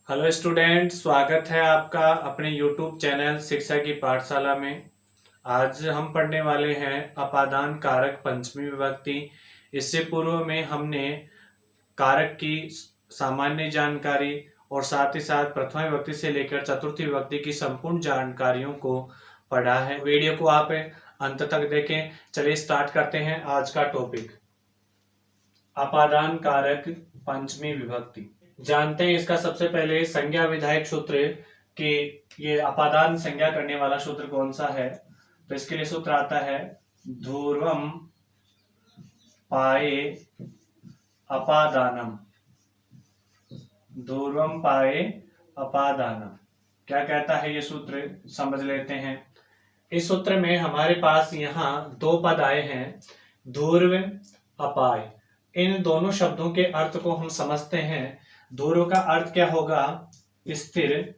Hello student, स्वागत है आपका अपने यूट्यूब चैनल शिक्षा की पाठशाला में। आज हम पढ़ने वाले हैं अपादान कारक पंचमी विभक्ति। इससे पूर्व में हमने कारक की सामान्य जानकारी और साथ ही साथ प्रथमा विभक्ति से लेकर चतुर्थी विभक्ति की संपूर्ण जानकारियों को पढ़ा है। वीडियो को आप अंत तक देखें। चलिए स्टार्ट करते हैं आज का टॉपिक, अपादान कारक पंचमी विभक्ति। जानते हैं इसका सबसे पहले संज्ञा विधायक सूत्र कि ये अपादान संज्ञा करने वाला सूत्र कौन सा है। तो इसके लिए सूत्र आता है ध्रुवम पाए अपादानम। ध्रुवम पाए अपादानम क्या कहता है ये सूत्र, समझ लेते हैं। इस सूत्र में हमारे पास यहाँ दो पद आए हैं, ध्रुव अपाय। इन दोनों शब्दों के अर्थ को हम समझते हैं। ध्रुव का अर्थ क्या होगा, स्थिर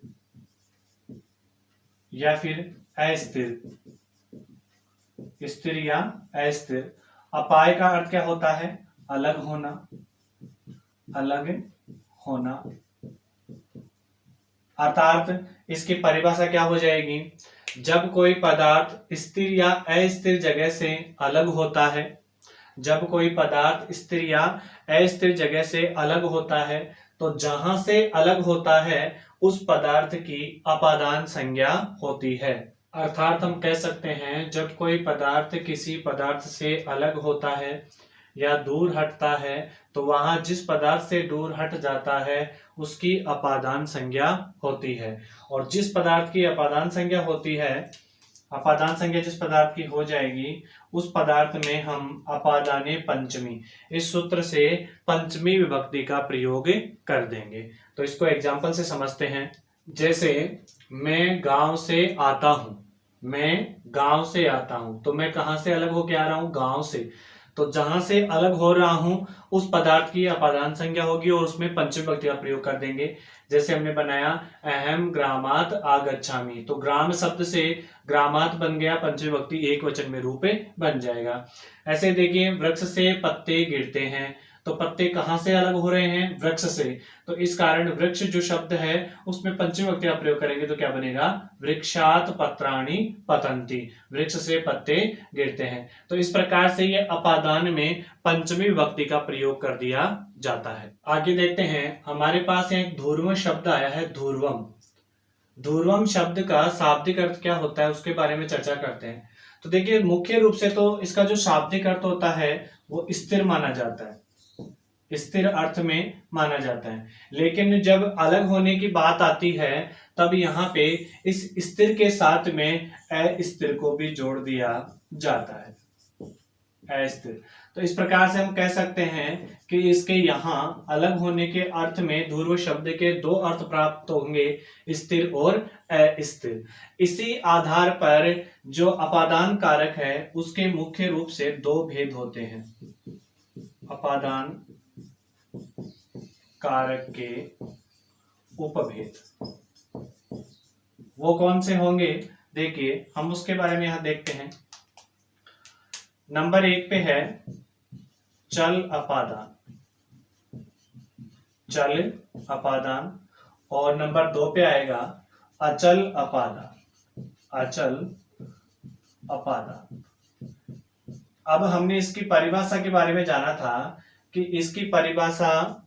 या फिर अस्थिर, स्थिर या अस्थिर। अपाय का अर्थ क्या होता है, अलग होना, अलग होना। अर्थात इसकी परिभाषा क्या हो जाएगी, जब कोई पदार्थ स्थिर या अस्थिर जगह से अलग होता है, जब कोई पदार्थ स्थिर या अस्थिर जगह से अलग होता है तो जहां से अलग होता है उस पदार्थ की अपादान संज्ञा होती है। अर्थात हम कह सकते हैं जब कोई पदार्थ किसी पदार्थ से अलग होता है या दूर हटता है तो वहां जिस पदार्थ से दूर हट जाता है उसकी अपादान संज्ञा होती है। और जिस पदार्थ की अपादान संज्ञा होती है, अपादान संज्ञा जिस पदार्थ की हो जाएगी उस पदार्थ में हम अपादाने पंचमी, इस सूत्र से पंचमी विभक्ति का प्रयोग कर देंगे। तो इसको एग्जांपल से समझते हैं। जैसे मैं गांव से आता हूं, मैं गांव से आता हूं, तो मैं कहां से अलग होके आ रहा हूं, गांव से। तो जहां से अलग हो रहा हूं उस पदार्थ की अपादान संज्ञा होगी और उसमें पंचमी विभक्ति का प्रयोग कर देंगे। जैसे हमने बनाया अहम ग्रामात आगच्छामि, तो ग्राम शब्द से ग्रामात बन गया, पंचमी विभक्ति एक वचन में रूप बन जाएगा। ऐसे देखिए वृक्ष से पत्ते गिरते हैं, तो पत्ते कहां से अलग हो रहे हैं, वृक्ष से। तो इस कारण वृक्ष जो शब्द है उसमें पंचमी विभक्ति का प्रयोग करेंगे तो क्या बनेगा, वृक्षात पत्राणि पतंती, वृक्ष से पत्ते गिरते हैं। तो इस प्रकार से ये अपादान में पंचमी विभक्ति का प्रयोग कर दिया जाता है। आगे देखते हैं, हमारे पास एक ध्रुवम शब्द आया है, ध्रुवम। ध्रुवम शब्द का शाब्दिक अर्थ क्या होता है उसके बारे में चर्चा करते हैं। तो देखिए मुख्य रूप से तो इसका जो शाब्दिक अर्थ होता है वो स्थिर माना जाता है, स्थिर अर्थ में माना जाता है। लेकिन जब अलग होने की बात आती है तब यहाँ पे इस स्थिर के साथ में अस्थिर को भी जोड़ दिया जाता है, अस्थिर। तो इस प्रकार से हम कह सकते हैं कि इसके यहाँ अलग होने के अर्थ में ध्रुव शब्द के दो अर्थ प्राप्त होंगे, स्थिर और अस्थिर। इसी आधार पर जो अपादान कारक है उसके मुख्य रूप से दो भेद होते हैं। अपादान कारक के उपभेद वो कौन से होंगे, देखिए हम उसके बारे में यहां देखते हैं। नंबर 1 पे है चल अपादान, चल अपादान। और नंबर 2 पे आएगा अचल अपादान, अचल अपादान। अब हमने इसकी परिभाषा के बारे में जाना था कि इसकी परिभाषा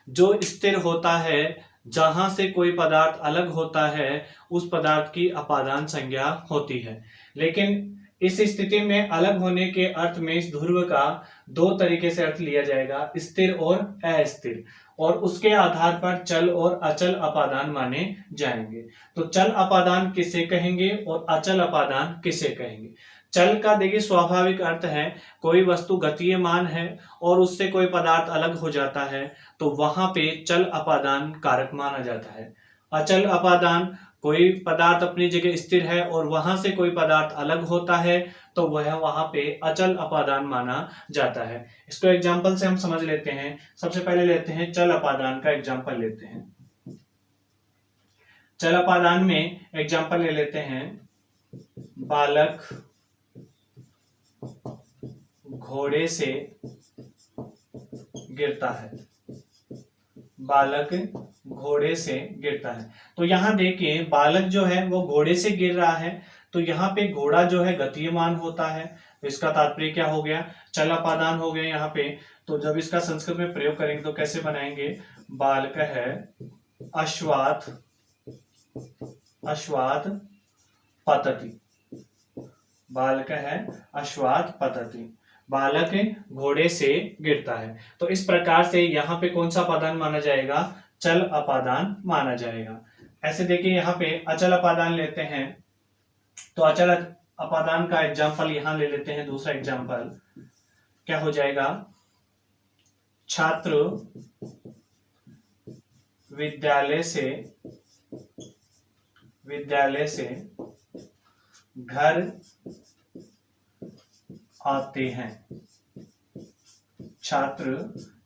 जो स्थिर होता है, जहां से कोई पदार्थ अलग होता है उस पदार्थ की अपादान संज्ञा होती है। लेकिन इस स्थिति में अलग होने के अर्थ में इस ध्रुव का दो तरीके से अर्थ लिया जाएगा, स्थिर और अस्थिर, और उसके आधार पर चल और अचल अपादान माने जाएंगे। तो चल अपादान किसे कहेंगे और अचल अपादान किसे कहेंगे। चल का देखिए स्वाभाविक अर्थ है कोई वस्तु गतिमान है और उससे कोई पदार्थ अलग हो जाता है तो वहां पे चल अपादान कारक माना जाता है। अचल अपादान कोई पदार्थ अपनी जगह स्थिर है और वहां से कोई पदार्थ अलग होता है तो वह वहां पे अचल अपादान माना जाता है। इसको एग्जांपल से हम समझ लेते हैं। सबसे पहले लेते हैं चल अपादान का एग्जांपल लेते हैं। चल अपादान में एग्जांपल ले लेते हैं, बालक घोड़े से गिरता है, बालक घोड़े से गिरता है। तो यहाँ देखिए बालक जो है वो घोड़े से गिर रहा है, तो यहाँ पे घोड़ा जो है गतिमान होता है, तो इसका तात्पर्य क्या हो गया, चल अपादान हो गया यहाँ पे। तो जब इसका संस्कृत में प्रयोग करेंगे तो कैसे बनाएंगे, बालक है अश्वाथ पतति, बालक है अश्वाथ पतति, बालक घोड़े से गिरता है। तो इस प्रकार से यहाँ पे कौन सा अपादान माना जाएगा, चल अपादान माना जाएगा। ऐसे देखिए यहाँ पे अचल अपादान लेते हैं, तो अचल अपादान का एग्जाम्पल यहां ले लेते हैं। दूसरा एग्जाम्पल क्या हो जाएगा, छात्र विद्यालय से घर आते हैं, छात्र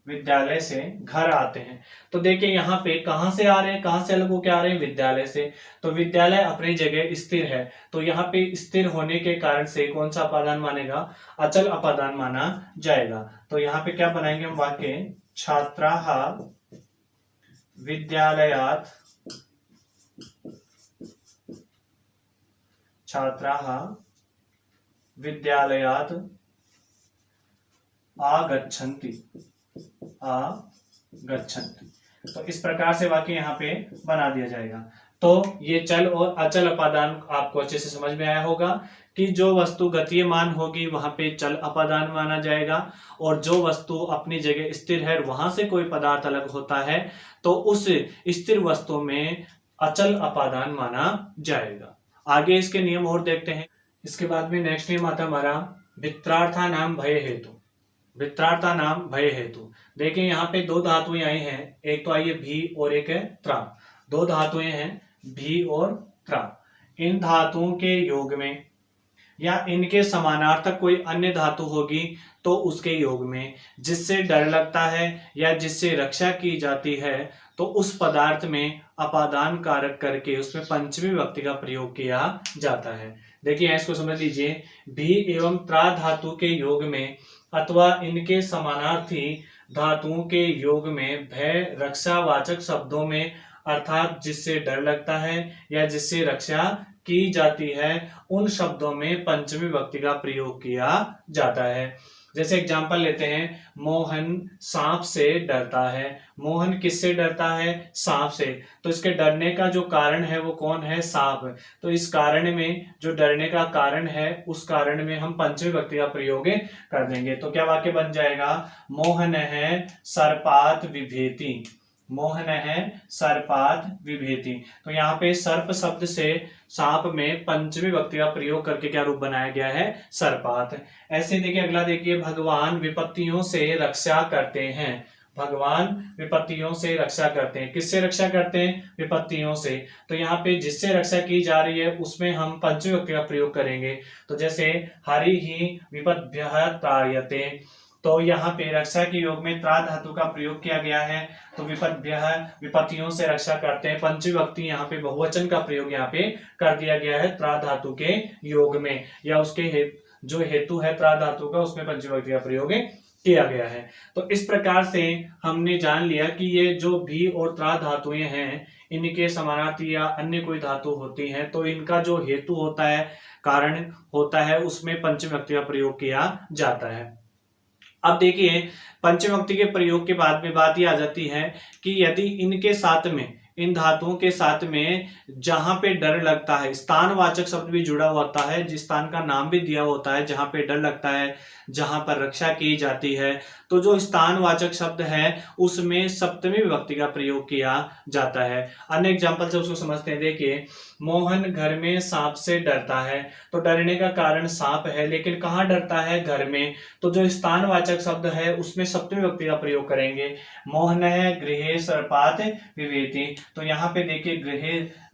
विद्यालय से घर आते हैं। तो देखिए यहाँ पे कहां से आ रहे हैं, कहां से अलग होकर आ रहे हैं, विद्यालय से। तो विद्यालय अपनी जगह स्थिर है, तो यहाँ पे स्थिर होने के कारण से कौन सा अपादान मानेगा, अचल अपादान माना जाएगा। तो यहाँ पे क्या बनाएंगे हम वाक्य, छात्राः विद्यालयात् आगच्छन्ति। तो इस प्रकार से वाक्य यहाँ पे बना दिया जाएगा। तो ये चल और अचल अपादान आपको अच्छे से समझ में आया होगा कि जो वस्तु गतिमान होगी वहां पे चल अपादान माना जाएगा, और जो वस्तु अपनी जगह स्थिर है वहां से कोई पदार्थ अलग होता है तो उस स्थिर वस्तु में अचल अपादान माना जाएगा। आगे इसके नियम और देखते हैं। इसके बाद में नेक्स्ट नियम आता है हमारा वित्रार्था नाम भय हेतु। वित्रार्था नाम भय हेतु, देखिए यहाँ पे दो धातुएं आई हैं, एक तो आई है भी और एक है त्रा। दो धातुएं हैं भी और त्रा। इन धातुओं के योग में या इनके समानार्थक कोई अन्य धातु होगी तो उसके योग में जिससे डर लगता है या जिससे रक्षा की जाती है तो उस पदार्थ में अपादान कारक करके उसमें पंचमी विभक्ति का प्रयोग किया जाता है। देखिए इसको समझ लीजिए, भी एवं त्रा धातु के योग में अथवा इनके समानार्थी धातुओं के योग में भय रक्षावाचक शब्दों में अर्थात जिससे डर लगता है या जिससे रक्षा की जाती है उन शब्दों में पंचमी विभक्ति का प्रयोग किया जाता है। जैसे एग्जांपल लेते हैं, मोहन सांप से डरता है। मोहन किससे डरता है, सांप से। तो इसके डरने का जो कारण है वो कौन है, सांप। तो इस कारण में जो डरने का कारण है उस कारण में हम पंचमी विभक्ति का प्रयोग कर देंगे। तो क्या वाक्य बन जाएगा, मोहन है सर्पात विभेति। मोहन है सर्पात विभेति। तो यहाँ पे सर्प शब्द से सांप में पंचमी विभक्ति का प्रयोग करके क्या रूप बनाया गया है, सर्पात। ऐसे देखिए अगला देखिए, भगवान विपत्तियों से रक्षा करते हैं। भगवान विपत्तियों से रक्षा करते हैं। किससे रक्षा करते हैं, विपत्तियों से। तो यहाँ पे जिससे रक्षा की जा रही है उसमें हम पंचमी विभक्ति का प्रयोग करेंगे। तो जैसे हरि ही विपद्भ्यः त्रायते, तो यहाँ पे रक्षा के योग में त्रा धातु का प्रयोग किया गया है। तो विपद्भ्यः विपत्तियों से रक्षा करते हैं, पंचमी विभक्ति यहाँ पे बहुवचन का प्रयोग यहाँ पे कर दिया गया है त्रा धातु के योग में, या उसके जो हेतु है त्रा धातु का उसमें पंचमी विभक्ति का प्रयोग किया गया है। तो इस प्रकार से हमने जान लिया कि ये जो भी और त्रा धातुएं हैं इनके समानार्थी या अन्य कोई धातु होती है तो इनका जो हेतु होता है, कारण होता है, उसमें पंचमी विभक्ति का प्रयोग किया जाता है। अब देखिए पंचमी विभक्ति के प्रयोग के बाद में बात ये आ जाती है कि यदि इनके साथ में, इन धातुओं के साथ में जहां पे डर लगता है, स्थानवाचक शब्द भी जुड़ा होता है, जिस स्थान का नाम भी दिया होता है जहां पे डर लगता है, जहां पर रक्षा की जाती है, तो जो स्थानवाचक शब्द है उसमें सप्तमी विभक्ति का प्रयोग किया जाता है। अन्य एग्जांपल से उसको समझते हैं। देखिए, मोहन घर में सांप से डरता है। तो डरने का कारण सांप है, लेकिन कहाँ डरता है, घर में। तो जो स्थानवाचक शब्द है उसमें सप्तमी विभक्ति का प्रयोग करेंगे। मोहन है गृहे सर्पात विभेति। तो यहाँ पे देखिए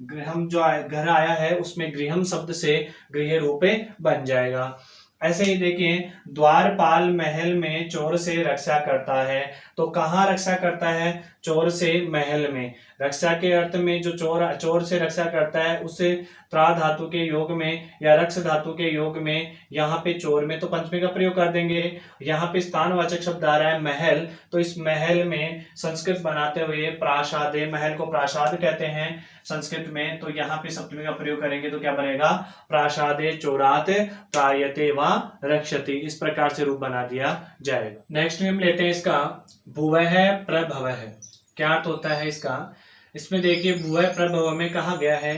गृहम जो घर आया है उसमें गृहम शब्द से गृह रूपे बन जाएगा। ऐसे ही देखिए, द्वारपाल महल में चोर से रक्षा करता है। तो कहाँ रक्षा करता है, चोर से महल में। रक्षा के अर्थ में जो चोर से रक्षा करता है उसे त्रा धातु के योग में या रक्ष धातु के योग में, यहाँ पे चोर में तो पंचमी का प्रयोग कर देंगे। यहाँ पे स्थानवाचक शब्द आ रहा है महल, तो इस महल में संस्कृत बनाते हुए प्रासादे, महल को प्रासाद कहते हैं संस्कृत में, तो यहाँ पे सप्तमी का प्रयोग करेंगे तो क्या बनेगा, प्रासादे चोरात त्रायते व रक्षति, इस प्रकार से रूप बना दिया जाएगा। नेक्स्ट नियम लेते हैं इसका, भुवः प्रभवः। क्या अर्थ होता है इसका? इसमें देखिए भुवः प्रभव में कहा गया है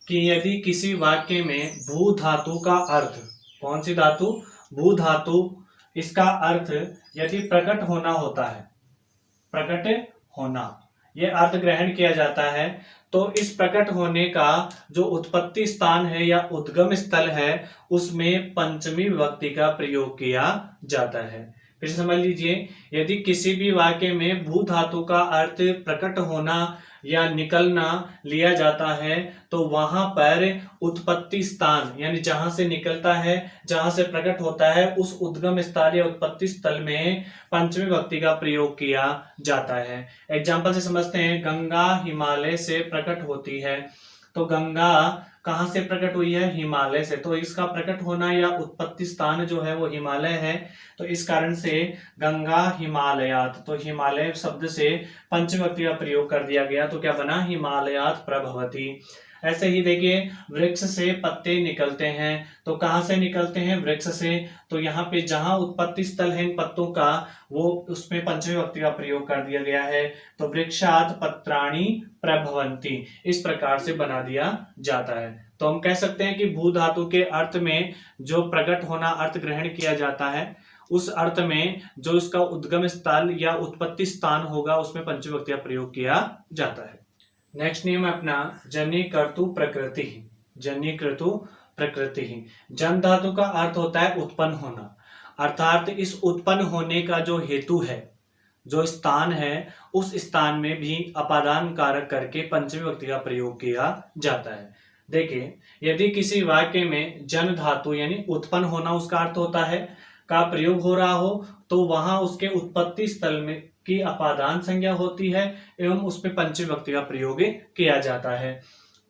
कि यदि किसी वाक्य में भू धातु का अर्थ, कौन सी धातु, भू धातु, इसका अर्थ यदि प्रकट होना होता है, प्रकट होना, यह अर्थ ग्रहण किया जाता है, तो इस प्रकट होने का जो उत्पत्ति स्थान है या उद्गम स्थल है उसमें पंचमी विभक्ति का प्रयोग किया जाता है। फिर समझ लीजिए, यदि किसी भी वाक्य में भू धातु का अर्थ प्रकट होना या निकलना लिया जाता है तो वहां पर उत्पत्ति स्थान यानी जहां से निकलता है, जहां से प्रकट होता है, उस उद्गम स्थल या उत्पत्ति स्थल में पंचमी विभक्ति का प्रयोग किया जाता है। एग्जाम्पल से समझते हैं, गंगा हिमालय से प्रकट होती है, तो गंगा कहां से प्रकट हुई है, हिमालय से, तो इसका प्रकट होना या उत्पत्ति स्थान जो है वो हिमालय है, तो इस कारण से गंगा हिमालयात, तो हिमालय शब्द से पंचमी विभक्ति का प्रयोग कर दिया गया, तो क्या बना, हिमालयात प्रभवती। ऐसे ही देखिए, वृक्ष से पत्ते निकलते हैं, तो कहां से निकलते हैं, वृक्ष से, तो यहाँ पे जहां उत्पत्ति स्थल है इन पत्तों का वो उसमें पंचमी विभक्ति का प्रयोग कर दिया गया है, तो वृक्षात पत्राणि प्रभवन्ति, इस प्रकार से बना दिया जाता है। तो हम कह सकते हैं कि भू धातु के अर्थ में जो प्रकट होना अर्थ ग्रहण किया जाता है, उस अर्थ में जो उसका उद्गम स्थल या उत्पत्ति स्थान होगा उसमें पंचमी विभक्ति का प्रयोग किया जाता है। नेक्स्ट नियम है अपना, जनि कर्तु प्रकृति। जनि कर्तु प्रकृति, जन धातु का अर्थ होता है उत्पन्न होना, अर्थात इस उत्पन्न होने का जो हेतु है, जो स्थान है, उस स्थान में भी अपादान कारक करके पंचमी विभक्ति का प्रयोग किया जाता है। देखिए, यदि किसी वाक्य में जन धातु यानी उत्पन्न होना उसका अर्थ होता है का प्रयोग हो रहा हो, तो वहां उसके उत्पत्ति स्थल में की अपादान संज्ञा होती है एवं उसमें पंचमी विभक्ति का प्रयोग किया जाता है।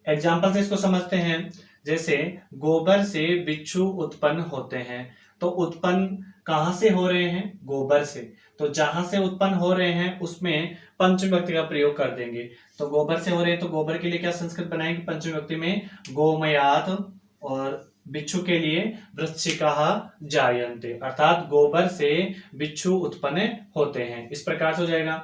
एग्जाम्पल से इसको समझते हैं, जैसे गोबर से बिच्छू उत्पन्न होते हैं, तो उत्पन्न कहां से हो रहे हैं, गोबर से, तो जहां से उत्पन्न हो रहे हैं उसमें पंचमी विभक्ति का प्रयोग कर देंगे। तो गोबर से हो रहे हैं तो गोबर के लिए क्या संस्कृत बनाएंगे पंचमी विभक्ति में, गोमयात, और बिच्छू के लिए वृश्चिकाः जायन्ते, अर्थात गोबर से बिच्छू उत्पन्न होते हैं, इस प्रकार से हो जाएगा।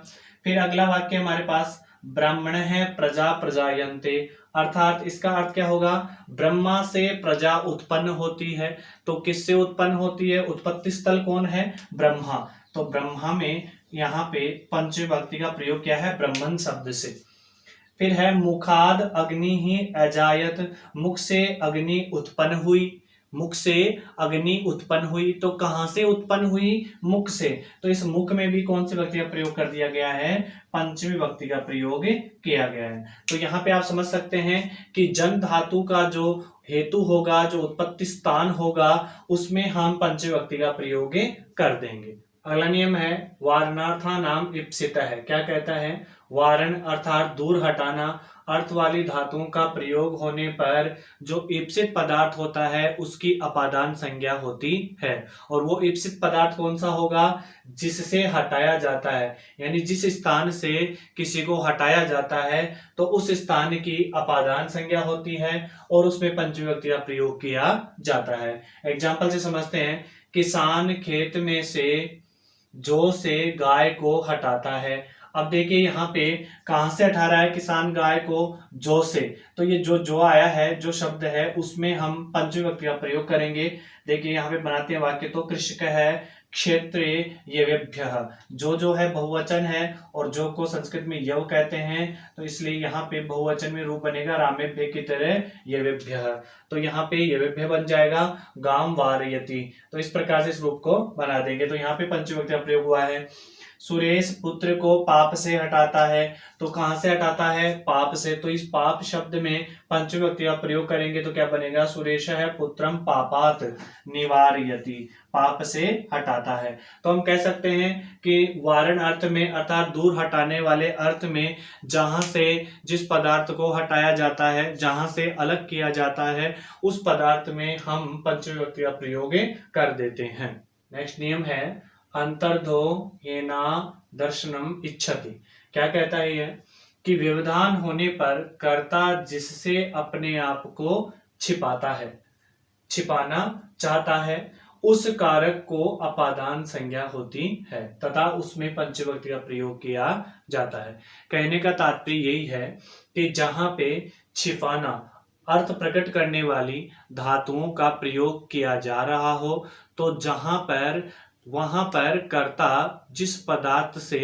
फिर अगला वाक्य हमारे पास, ब्राह्मणः प्रजा प्रजायन्ते, अर्थात इसका अर्थ क्या होगा, ब्रह्मा से प्रजा उत्पन्न होती है, तो किससे उत्पन्न होती है, उत्पत्ति स्थल कौन है, ब्रह्मा, तो ब्रह्मा में यहाँ पे पंचमी विभक्ति का प्रयोग किया है ब्रह्मन शब्द से। फिर है मुखाद अग्नि ही अजायत, मुख से अग्नि उत्पन्न हुई, मुख से अग्नि उत्पन्न हुई, तो कहां से उत्पन्न हुई, मुख से, तो इस मुख में भी कौन सी विभक्ति का प्रयोग कर दिया गया है, पंचमी विभक्ति का प्रयोग किया गया है। तो यहाँ पे आप समझ सकते हैं कि जन धातु का जो हेतु होगा, जो उत्पत्ति स्थान होगा, उसमें हम पंचमी विभक्ति का प्रयोग कर देंगे। अगला नियम है, वारणार्था नाम इप्सितः है। क्या कहता है, वारण अर्थात दूर हटाना, अर्थ वाली धातुओं का प्रयोग होने पर जो इप्सित पदार्थ होता है उसकी अपादान संज्ञा होती है, और वो इप्सित पदार्थ कौन सा होगा, जिससे हटाया जाता है, यानी जिस स्थान से किसी को हटाया जाता है तो उस स्थान की अपादान संज्ञा होती है और उसमें पंचमी विभक्ति का प्रयोग किया जाता है। एग्जाम्पल से समझते हैं, किसान खेत में से जो से गाय को हटाता है। अब देखिए यहाँ पे कहां से हटा रहा है किसान गाय को, जो से, तो ये जो आया है, जो शब्द है, उसमें हम पंचमी विभक्ति का प्रयोग करेंगे। देखिए यहाँ पे बनाते हैं वाक्य, तो कृषक है क्षेत्रे यवेभ्यः, जो है बहुवचन है और जो को संस्कृत में यव कहते हैं, तो इसलिए यहाँ पे बहुवचन में रूप बनेगा रामेभ्य की तरह यवेभ्यः, तो यहाँ पे यवेभ्य बन जाएगा गाम वारयति, तो इस प्रकार से इस रूप को बना देंगे। तो यहाँ पे पंचमी विभक्ति का प्रयोग हुआ है। सुरेश पुत्र को पाप से हटाता है, तो कहां से हटाता है? पाप से। तो इस पाप शब्द में पंचमी विभक्ति का प्रयोग करेंगे तो क्या बनेगा? सुरेश है पुत्रम पापात निवारयति, पाप से हटाता है। तो हम कह सकते हैं कि वारण अर्थ में अर्थात दूर हटाने वाले अर्थ में जहां से जिस पदार्थ को हटाया जाता है, जहां से अलग किया जाता है, उस पदार्थ में हम पंचमी विभक्ति का प्रयोग कर देते हैं। नेक्स्ट नियम है अंतर्धो येना दर्शनम इच्छति। क्या कहता है यह? कि व्यवधान होने पर कर्ता जिससे अपने आप को छिपाता है, छिपाना चाहता है, उस कारक को अपादान संज्ञा होती है तथा उसमें पंचविभक्ति का प्रयोग किया जाता है। कहने का तात्पर्य यही है कि जहां पे छिपाना अर्थ प्रकट करने वाली धातुओं का प्रयोग किया जा रहा हो, तो वहां पर कर्ता जिस पदार्थ से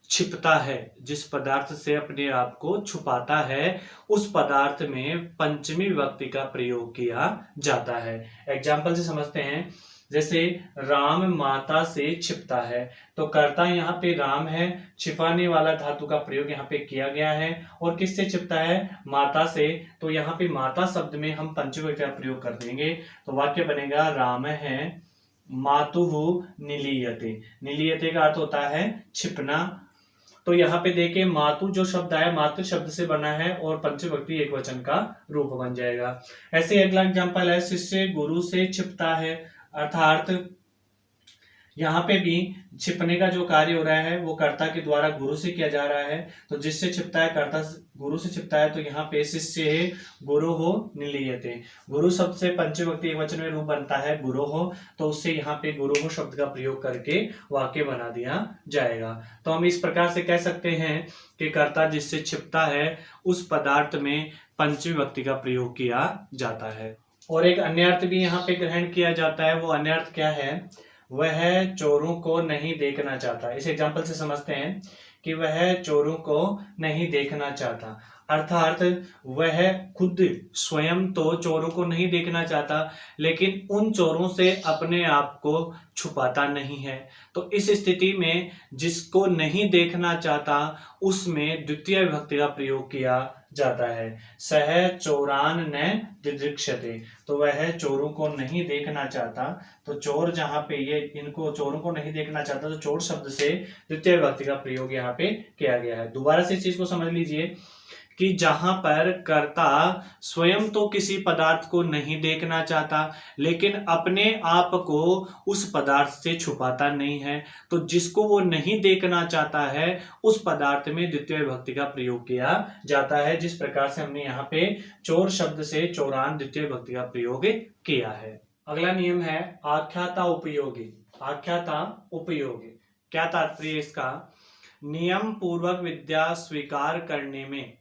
छिपता है, जिस पदार्थ से अपने आप को छुपाता है, उस पदार्थ में पंचमी विभक्ति का प्रयोग किया जाता है। एग्जाम्पल से समझते हैं। जैसे राम माता से छिपता है, तो कर्ता यहाँ पे राम है, छिपाने वाला धातु का प्रयोग यहाँ पे किया गया है। और किससे छिपता है? माता से। तो यहाँ पे माता शब्द में हम पंचमी विभक्ति का प्रयोग कर देंगे, तो वाक्य बनेगा राम है मातुहु निलीयते। निलीयते का अर्थ होता है छिपना। तो यहाँ पे देखिए मातु जो शब्द आया मातृ शब्द से बना है और पंचमी विभक्ति एक वचन का रूप बन जाएगा। ऐसे अगला एग्जांपल है शिष्य गुरु से छिपता है, अर्थात यहाँ पे भी छिपने का जो कार्य हो रहा है वो कर्ता के द्वारा गुरु से किया जा रहा है। तो जिससे छिपता है कर्ता गुरु से छिपता है, तो यहाँ पे शिष्य है गुरु हो निलीयते। गुरु शब्द से पंचमी विभक्ति एक वचन में रूप बनता है गुरु हो, तो उससे यहाँ पे गुरु हो शब्द का प्रयोग करके वाक्य बना दिया जाएगा। तो हम इस प्रकार से कह सकते हैं कि कर्ता जिससे छिपता है उस पदार्थ में पंचमी विभक्ति का प्रयोग किया जाता है। और एक अन्य अर्थ भी यहाँ पे ग्रहण किया जाता है। वो अन्य अर्थ क्या है? वह चोरों को नहीं देखना चाहता। इस एग्जाम्पल से समझते हैं कि वह चोरों को नहीं देखना चाहता, अर्थात वह खुद स्वयं तो चोरों को नहीं देखना चाहता, लेकिन उन चोरों से अपने आप को छुपाता नहीं है। तो इस स्थिति में जिसको नहीं देखना चाहता उसमें द्वितीय विभक्ति का प्रयोग किया जाता है। सह चोरान न दिदृक्षते, तो वह चोरों को नहीं देखना चाहता। तो चोर जहां पे ये इनको चोरों को नहीं देखना चाहता, तो चोर शब्द से द्वितीय विभक्ति का प्रयोग यहाँ पे किया गया है। दोबारा से इस चीज को समझ लीजिए कि जहां पर कर्ता स्वयं तो किसी पदार्थ को नहीं देखना चाहता, लेकिन अपने आप को उस पदार्थ से छुपाता नहीं है, तो जिसको वो नहीं देखना चाहता है उस पदार्थ में द्वितीय विभक्ति का प्रयोग किया जाता है। जिस प्रकार से हमने यहाँ पे चोर शब्द से चोरान द्वितीय विभक्ति का प्रयोग किया है। अगला नियम है आख्याता उपयोगी। आख्याता उपयोगी क्या तात्पर्य इसका? नियम पूर्वक विद्या स्वीकार करने में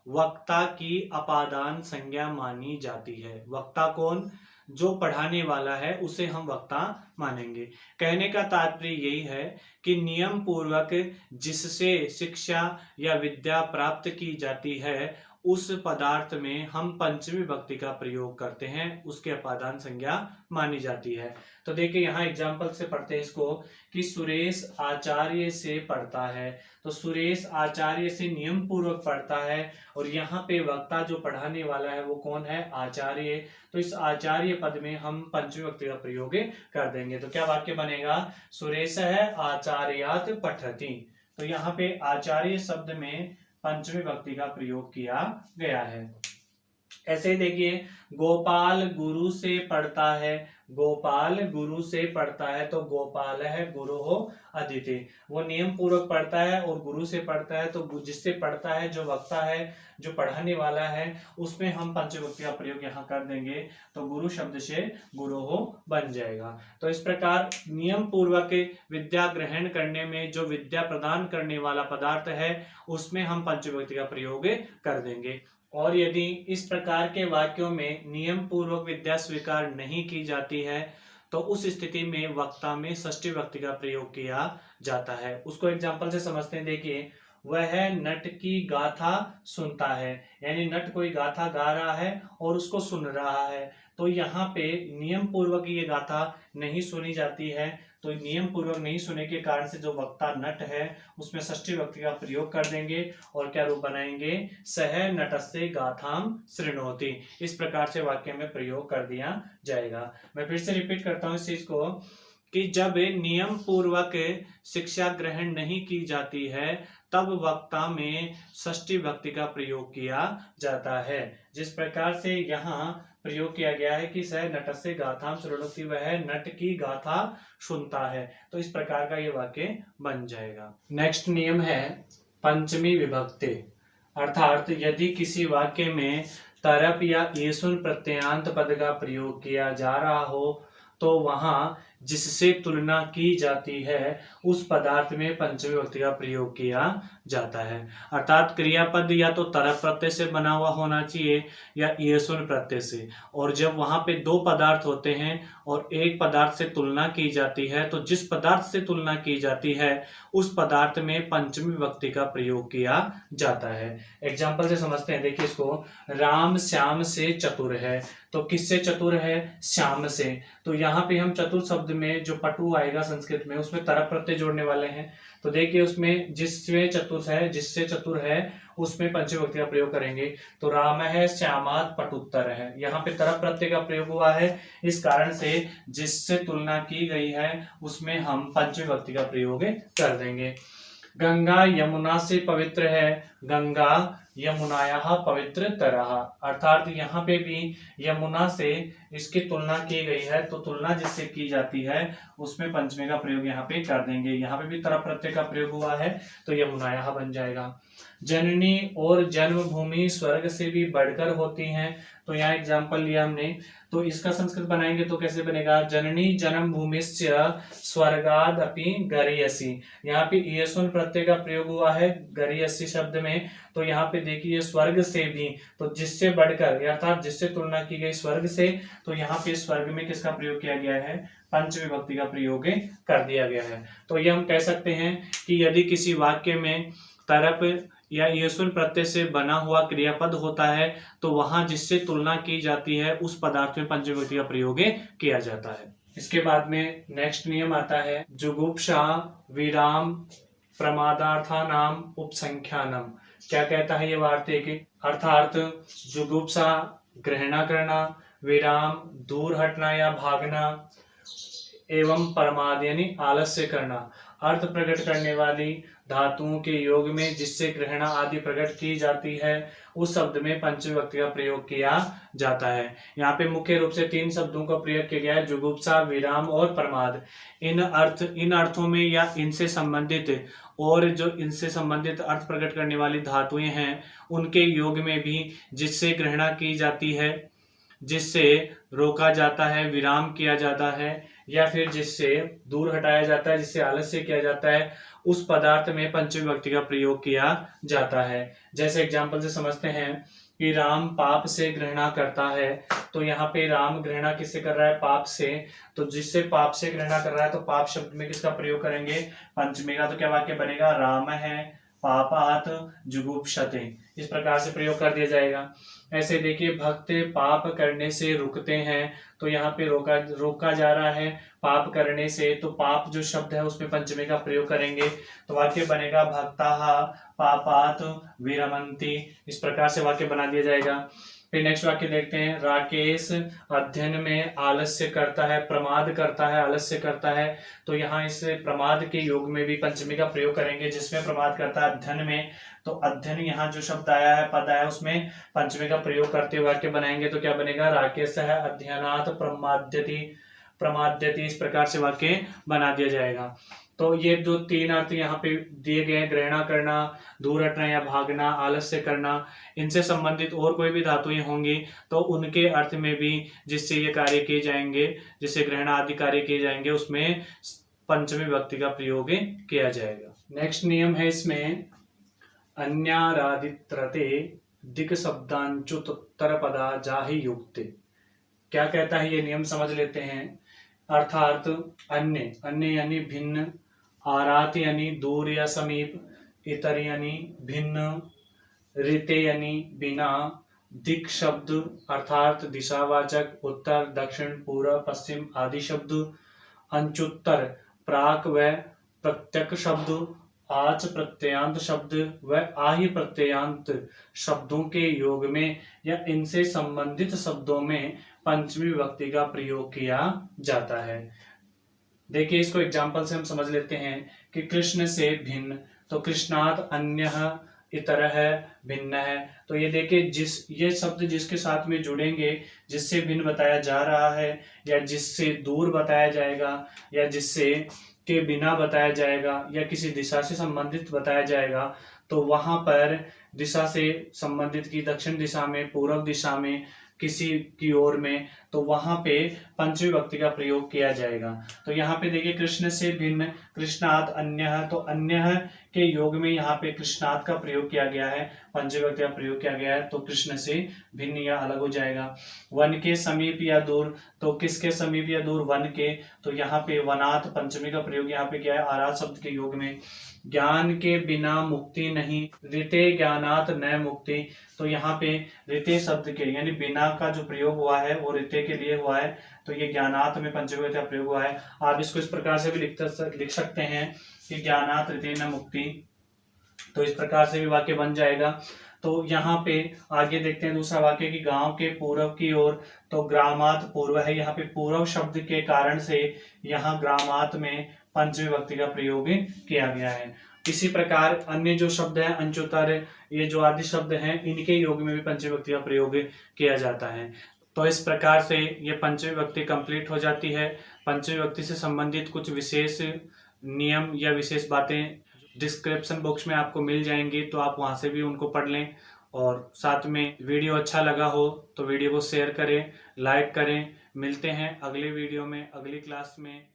वक्ता की अपादान संज्ञा मानी जाती है। वक्ता कौन? जो पढ़ाने वाला है उसे हम वक्ता मानेंगे। कहने का तात्पर्य यही है कि नियम पूर्वक जिससे शिक्षा या विद्या प्राप्त की जाती है उस पदार्थ में हम पंचमी विभक्ति का प्रयोग करते हैं, उसके अपादान संज्ञा मानी जाती है। तो देखिए यहाँ एग्जाम्पल से पढ़ते हैं इसको कि सुरेश आचार्य से पढ़ता है। तो सुरेश आचार्य से नियम पूर्वक पढ़ता है, और यहाँ पे वक्ता जो पढ़ाने वाला है वो कौन है? आचार्य। तो इस आचार्य पद में हम पंचमी विभक्ति का प्रयोग कर देंगे। तो क्या वाक्य बनेगा? सुरेश है आचार्यात पठति। तो यहाँ पे आचार्य शब्द में पंचमी विभक्ति का प्रयोग किया गया है। ऐसे ही देखिए गोपाल गुरु से पढ़ता है। गोपाल गुरु से पढ़ता है, तो गोपाल है गुरु हो अदिति। वो नियम पूर्वक पढ़ता है और गुरु से पढ़ता है, तो जिससे पढ़ता है जो वक्ता है जो पढ़ाने वाला है उसमें हम पंचमी विभक्ति का प्रयोग यहाँ कर देंगे, तो गुरु शब्द से गुरु हो बन जाएगा। तो इस प्रकार नियम पूर्वक विद्या ग्रहण करने में जो विद्या प्रदान करने वाला पदार्थ है उसमें हम पंचमी विभक्ति का प्रयोग कर देंगे। और यदि इस प्रकार के वाक्यों में नियम पूर्वक विद्या स्वीकार नहीं की जाती है तो उस स्थिति में वक्ता में षष्ठी विभक्ति का प्रयोग किया जाता है। उसको एग्जाम्पल से समझते हैं। देखिए वह नट की गाथा सुनता है, यानी नट कोई गाथा गा रहा है और उसको सुन रहा है। तो यहाँ पे नियम पूर्वक ये गाथा नहीं सुनी जाती है, तो नियम पूर्वक नहीं सुने के कारण से जो वक्ता नट है उसमें षष्ठी विभक्ति का प्रयोग कर देंगे और क्या रूप बनाएंगे, सह नटस्य गाथाम शृणोति। इस प्रकार से वाक्य में प्रयोग कर दिया जाएगा। मैं फिर से रिपीट करता हूँ इस चीज को कि जब नियम पूर्वक शिक्षा ग्रहण नहीं की जाती है तब वक्ता में षष्ठी विभक्ति का प्रयोग किया जाता है। जिस प्रकार से यहाँ प्रयोग किया गया है कि सह नटस्य गाथाम शृणोति, वह नट की गाथा सुनता है, तो इस प्रकार का ये वाक्य बन जाएगा। नेक्स्ट नियम है पंचमी विभक्ति, अर्थात यदि किसी वाक्य में तरप या येसुन प्रत्ययान्त पद का प्रयोग किया जा रहा हो तो वहां जिससे तुलना की जाती है उस पदार्थ में पंचमी विभक्ति का प्रयोग किया जाता है। अर्थात क्रियापद या तो तरप प्रत्यय से बना हुआ होना चाहिए या येसुन प्रत्यय से, और जब वहां पे दो पदार्थ होते हैं और एक पदार्थ से तुलना की जाती है तो जिस पदार्थ से तुलना की जाती है उस पदार्थ में पंचमी विभक्ति का प्रयोग किया जाता है। एग्जाम्पल से समझते हैं, देखिए इसको, राम श्याम से चतुर है, तो किससे चतुर है, श्याम से। तो यहाँ पे हम चतुर शब्द में जो पटु आएगा संस्कृत में उसमें तरप प्रत्यय जोड़ने वाले हैं, तो देखिए उसमें जिससे चतुर है उसमें पंचमी विभक्ति का प्रयोग करेंगे। तो राम है श्यामात पटुत्तर है, यहाँ पे तरप प्रत्यय का प्रयोग हुआ है, इस कारण से जिससे तुलना की गई है उसमें हम पंचमी विभक्ति का प्रयोग कर देंगे। गंगा यमुना से पवित्र है, गंगा यमुनायाः पवित्र तरह, अर्थात यहाँ पे भी यमुना से इसकी तुलना की गई है, तो तुलना जिससे की जाती है उसमें पंचमी का प्रयोग यहाँ पे कर देंगे। यहाँ पे भी तरप प्रत्यय का प्रयोग हुआ है तो यमुनायाः बन जाएगा। जननी और जन्मभूमि स्वर्ग से भी बढ़कर होती हैं, तो यहाँ एग्जाम्पल लिया हमने, तो इसका संस्कृत बनाएंगे तो कैसे बनेगा, जननी जन्मभूमिस्य स्वर्गादपि गरीयसी। यहाँ पे येसुन प्रत्यय का प्रयोग हुआ है गरीयसी शब्द में, तो यहाँ पे देखिए स्वर्ग से भी, तो जिससे बढ़कर अर्थात जिससे तुलना की गई स्वर्ग से, तो यहाँ पे स्वर्ग में किसका प्रयोग किया गया है, पंचमी विभक्ति का प्रयोग कर दिया गया है। तो ये हम कह सकते हैं कि यदि किसी वाक्य में तरप या येसुन प्रत्यय से बना हुआ क्रियापद होता है तो वहां जिससे तुलना की जाती है उस पदार्थ में पंचमी विभक्ति का प्रयोग किया जाता है। इसके बाद में नेक्स्ट नियम आता है जुगुप्सा विराम प्रमादार्थानाम उपसंख्यानम। क्या कहता है ये वार्तिक, अर्थात जुगुप्सा घृणा करना, विराम दूर हटना या भागना, एवं प्रमाद यानी आलस्य करना, अर्थ प्रकट करने वाली धातुओं के योग में जिससे ग्रहणा आदि प्रकट की जाती है उस शब्द में पंचमी विभक्ति का प्रयोग किया जाता है। यहाँ पे मुख्य रूप से 3 शब्दों का प्रयोग किया गया है, जुगुप्सा, विराम और प्रमाद। इन अर्थों में या इनसे संबंधित और जो इनसे संबंधित अर्थ प्रकट करने वाली धातुएं हैं उनके योग में भी जिससे ग्रहणा की जाती है, जिससे रोका जाता है, विराम किया जाता है, या फिर जिससे दूर हटाया जाता है, जिससे आलस्य किया जाता है, उस पदार्थ में पंचमी विभक्ति का प्रयोग किया जाता है। जैसे एग्जाम्पल से समझते हैं कि राम पाप से घृणा करता है, तो यहाँ पे राम घृणा किससे कर रहा है, पाप से, तो जिससे पाप से घृणा कर रहा है तो पाप शब्द में किसका प्रयोग करेंगे, पंचमी का। तो क्या वाक्य बनेगा, राम है पापात जुगुप्सते, इस प्रकार से प्रयोग कर दिया जाएगा। ऐसे देखिए भक्त पाप करने से रुकते हैं, तो यहाँ पे रोका जा रहा है पाप करने से, तो पाप जो शब्द है उसमें पंचमी का प्रयोग करेंगे, तो वाक्य बनेगा भक्ताः पापात विरमन्ति, इस प्रकार से वाक्य बना दिया जाएगा। फिर नेक्स्ट वाक्य देखते हैं, राकेश अध्ययन में आलस्य करता है, प्रमाद करता है, आलस्य करता है, तो यहाँ इस प्रमाद के योग में भी पंचमी का प्रयोग करेंगे, जिसमें प्रमाद करता है अध्ययन में, तो अध्ययन यहाँ जो शब्द आया है, पद आया, उसमें पंचमी का प्रयोग करते हुए वाक्य बनाएंगे, तो क्या बनेगा, राकेश है अध्ययनात् प्रमाद्यति, इस प्रकार से वाक्य बना दिया जाएगा। तो ये जो 3 अर्थ यहाँ पे दिए गए हैं, ग्रहणा करना, दूर हटना या भागना, आलस्य करना, इनसे संबंधित और कोई भी धातुएं होंगी तो उनके अर्थ में भी जिससे ये कार्य किए जाएंगे, जिससे ग्रहणा आदि कार्य किए जाएंगे, उसमें पंचमी विभक्ति का प्रयोग किया जाएगा। नेक्स्ट नियम है इसमें अन्यारादित्रते दिक शब्दांचुत उत्तर पदा जाहि युक्ते। क्या कहता है ये नियम, समझ लेते हैं। अर्थात अन्य यानी भिन्न, आरात यानी दूर या समीप, इतर यानी भिन्न, ऋते यानी बिना, दिक शब्द अर्थात दिशावाचक, उत्तर, दक्षिण, पूर्व, पश्चिम आदि शब्द, अंचुत्तर प्राक व प्रत्यक शब्द, आच प्रत्ययांत शब्द व आहि प्रत्ययांत शब्दों के योग में या इनसे संबंधित शब्दों में पंचमी विभक्ति का प्रयोग किया जाता है। देखिए इसको एग्जाम्पल से हम समझ लेते हैं कि कृष्ण से भिन्न, तो कृष्णात अन्यः, इतरः, भिन्न है। तो ये देखिए ये शब्द जिसके साथ में जुड़ेंगे, जिससे भिन्न बताया जा रहा है या जिससे दूर बताया जाएगा या जिससे के बिना बताया जाएगा या किसी दिशा से संबंधित बताया जाएगा, तो वहां पर दिशा से संबंधित की दक्षिण दिशा में, पूर्व दिशा में, किसी की ओर में, तो वहां पे पंचमी विभक्ति का प्रयोग किया जाएगा। तो यहाँ पे देखिए कृष्ण से भिन्न, कृष्णात अन्यः, तो अन्यः के योग में यहाँ पे कृष्णात का प्रयोग किया गया है, पंचमी विभक्ति का प्रयोग किया गया है, तो कृष्ण से भिन्न या अलग हो जाएगा। वन के समीप या दूर, तो किसके समीप या दूर, वन के, तो यहाँ पे वनात पंचमी का प्रयोग यहाँ पे किया है आराध शब्द के योग में। ज्ञान के बिना मुक्ति नहीं, ऋते ज्ञानात न मुक्ति, तो यहाँ पे ऋते शब्द के यानी बिना का जो प्रयोग हुआ है वो ऋते के लिए हुआ है, तो ये ज्ञानात में पंचमी विभक्ति का प्रयोग हुआ है। आप इसको इस प्रकार से भी लिख सकते हैं कि ज्ञानात ऋते न मुक्ति, तो इस प्रकार से भी वाक्य बन जाएगा। तो यहाँ पे आगे देखते हैं दूसरा वाक्य कि गांव के पूर्व की ओर, तो ग्रामात पूर्व है, यहाँ पे पूर्व शब्द के कारण से यहाँ ग्रामात में पंचमी विभक्ति का प्रयोग किया गया है। इसी प्रकार अन्य जो शब्द है अंचुतर, ये जो आदि शब्द हैं, इनके योग में भी पंचमी विभक्ति का प्रयोग किया जाता है। तो इस प्रकार से ये पंचमी विभक्ति कंप्लीट हो जाती है। पंचमी विभक्ति से संबंधित कुछ विशेष नियम या विशेष बातें डिस्क्रिप्शन बॉक्स में आपको मिल जाएंगी, तो आप वहां से भी उनको पढ़ लें। और साथ में वीडियो अच्छा लगा हो तो वीडियो को शेयर करें, लाइक करें। मिलते हैं अगले वीडियो में, अगली क्लास में।